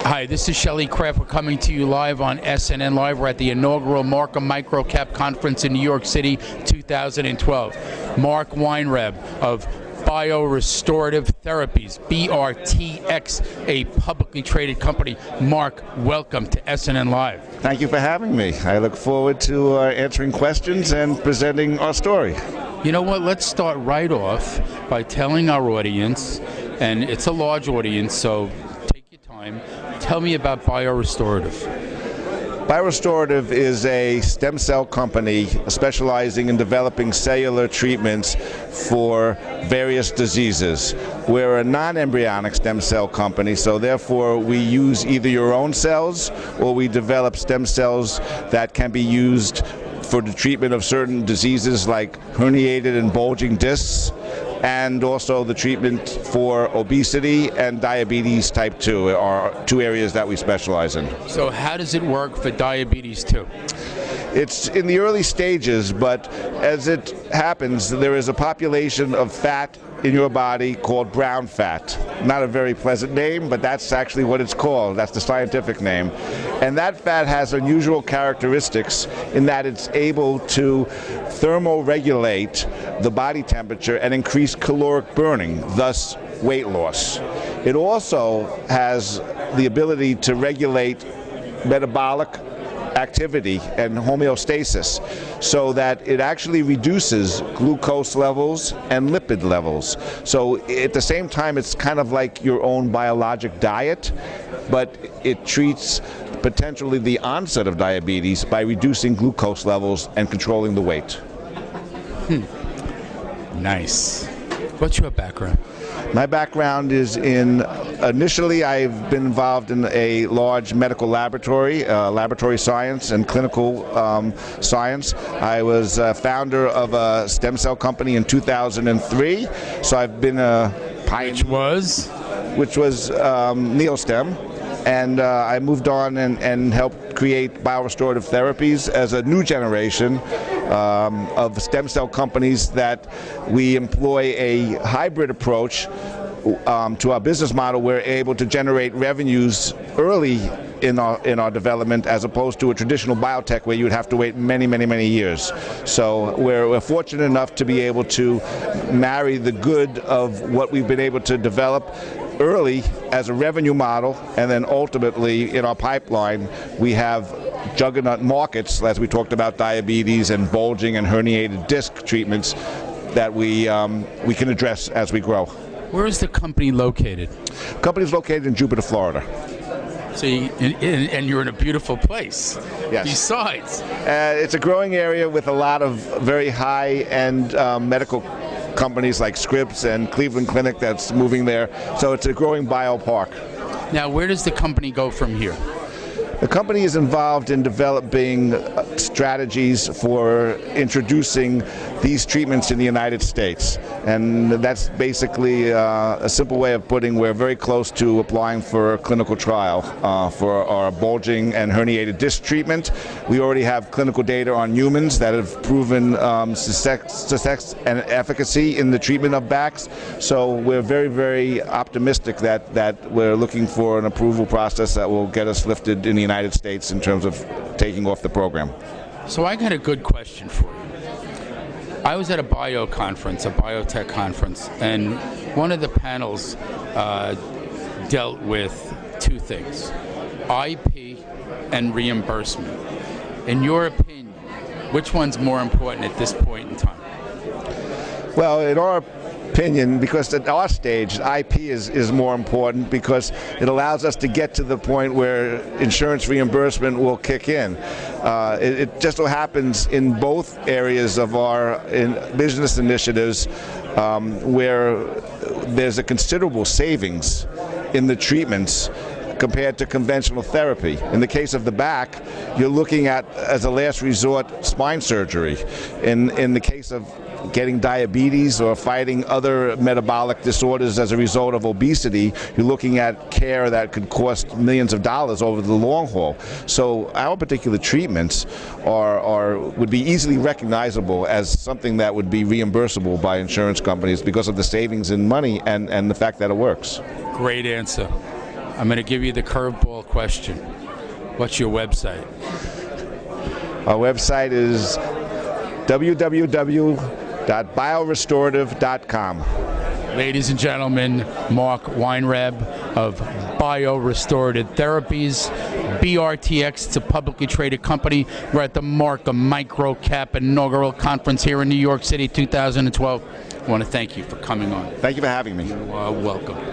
Hi, this is Shelley Kraft. We're coming to you live on SNNLive. We're at the inaugural Marcum MicroCap conference in New York City 2012. Mark Weinreb of BioRestorative Therapies, BRTX, a publicly traded company. Mark, welcome to SNNLive. Thank you for having me. I look forward to answering questions and presenting our story. You know what, let's start right off by telling our audience, and it's a large audience, so take your time, tell me about BioRestorative. BioRestorative is a stem cell company specializing in developing cellular treatments for various diseases. We're a non-embryonic stem cell company, so therefore we use either your own cells or we develop stem cells that can be used for the treatment of certain diseases like herniated and bulging discs, and also the treatment for obesity and diabetes type 2 are two areas that we specialize in. So how does it work for diabetes 2? It's in the early stages, but as it happens, there is a population of fat in your body called brown fat. Not a very pleasant name, but that's actually what it's called. That's the scientific name. And that fat has unusual characteristics in that it's able to thermoregulate the body temperature and increase caloric burning, thus weight loss. It also has the ability to regulate metabolic activity and homeostasis, so that it actually reduces glucose levels and lipid levels. So at the same time, it's kind of like your own biologic diet, but it treats potentially the onset of diabetes by reducing glucose levels and controlling the weight. Nice. What's your background? My background is initially I've been involved in a large medical laboratory, laboratory science and clinical science. I was founder of a stem cell company in 2003, so I've been a pioneer. Which was NeoStem. And I moved on and helped create BioRestorative Therapies as a new generation of stem cell companies that we employ a hybrid approach to our business model. We're able to generate revenues early in our development, as opposed to a traditional biotech where you would have to wait many years. So we're fortunate enough to be able to marry the good of what we've been able to develop early as a revenue model, and then ultimately in our pipeline we have juggernaut markets, as we talked about, diabetes and bulging and herniated disc treatments that we can address as we grow. Where is the company located? The company is located in Jupiter, Florida. So and you're in a beautiful place. Yes. Besides, it's a growing area with a lot of very high-end medical companies like Scripps and Cleveland Clinic that's moving there. So it's a growing biopark. Now, where does the company go from here? The company is involved in developing strategies for introducing these treatments in the United States. And that's basically a simple way of putting we're very close to applying for a clinical trial for our bulging and herniated disc treatment. We already have clinical data on humans that have proven success and efficacy in the treatment of backs. So we're very optimistic that we're looking for an approval process that will get us lifted in the United States in terms of taking off the program. So I got a good question for you. I was at a bio conference, a biotech conference, and one of the panels dealt with two things: IP and reimbursement. In your opinion, which one's more important at this point in time? Well, in our opinion, because at our stage, IP is more important because it allows us to get to the point where insurance reimbursement will kick in. It just so happens in both areas of our business initiatives where there's a considerable savings in the treatments compared to conventional therapy. In the case of the back, you're looking at, as a last resort, spine surgery. In the case of getting diabetes or fighting other metabolic disorders as a result of obesity, you're looking at care that could cost millions of dollars over the long haul. So our particular treatments would be easily recognizable as something that would be reimbursable by insurance companies because of the savings in money and the fact that it works. Great answer. I'm going to give you the curveball question. What's your website? Our website is www.biorestorative.com. Ladies and gentlemen, Mark Weinreb of BioRestorative Therapies, BRTX. It's a publicly traded company. We're at the Marcum MicroCap Inaugural Conference here in New York City 2012. I want to thank you for coming on. Thank you for having me. You are welcome.